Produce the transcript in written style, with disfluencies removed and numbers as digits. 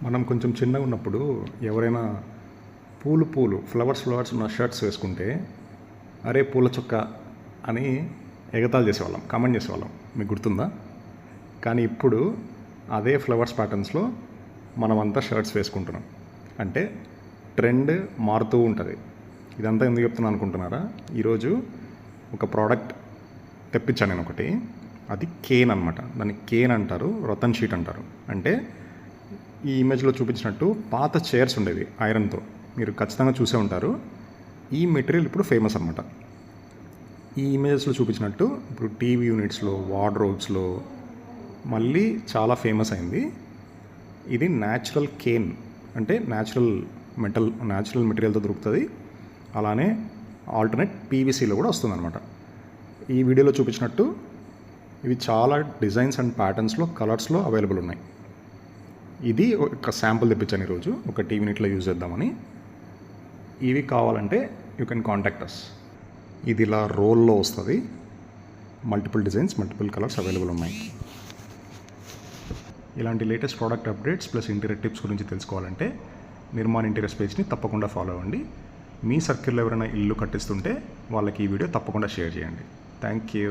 మనం కొంచెం చిన్నగా ఉన్నప్పుడు ఎవరైనా ఫ్లవర్స్ ఉన్న షర్ట్స్ వేసుకుంటే అరే పూల చొక్క అని ఎగతాళి చేసేవాళ్ళం, కామెంట్ చేసేవాళ్ళం. మీకు గుర్తుందా? కానీ ఇప్పుడు అదే ఫ్లవర్స్ ప్యాటర్న్స్లో మనమంతా షర్ట్స్ వేసుకుంటున్నాం. అంటే ట్రెండ్ మారుతూ ఉంటుంది. ఇదంతా ఎందుకు చెప్తున్నాను అనుకుంటున్నారా? ఈరోజు ఒక ప్రోడక్ట్ తెప్పించాను నేను ఒకటి. అది కేన్ అనమాట. దాన్ని కేన్ అంటారు, రతన్ షీట్ అంటారు. అంటే ఈ ఇమేజ్లో చూపించినట్టు పాత చైర్స్ ఉండేవి ఐరన్తో, మీరు ఖచ్చితంగా చూసే ఉంటారు. ఈ మెటీరియల్ ఇప్పుడు ఫేమస్ అనమాట. ఈ ఇమేజెస్లో చూపించినట్టు ఇప్పుడు టీవీ యూనిట్స్లో, వార్డ్రోబ్స్లో మళ్ళీ చాలా ఫేమస్ అయింది. ఇది న్యాచురల్ కేన్, అంటే న్యాచురల్ మెటీరియల్తో దొరుకుతుంది. అలానే ఆల్టర్నేట్ పీవీసీలో కూడా వస్తుందన్నమాట. ఈ వీడియోలో చూపించినట్టు ఇవి చాలా డిజైన్స్ అండ్ ప్యాటర్న్స్లో, కలర్స్లో అవైలబుల్ ఉన్నాయి. ఇది ఒక శాంపుల్ తెప్పించాను ఈరోజు, ఒక టీవీ యూనిట్లో యూజ్ చేద్దామని. ఇవి కావాలంటే యూ కెన్ కాంటాక్ట్ అస్. ఇది ఇలా రోల్లో వస్తుంది. Multiple designs, multiple colours available ఉన్నాయి. ఇలాంటి latest product updates plus interior tips గురించి తెలుసుకోవాలంటే నిర్మాణ్ ఇంటీరియర్స్ పేజ్ని తప్పకుండా ఫాలో అవ్వండి. మీ సర్కిల్లో ఎవరైనా ఇల్లు కట్టిస్తుంటే వాళ్ళకి ఈ వీడియో తప్పకుండా షేర్ చేయండి. Thank you.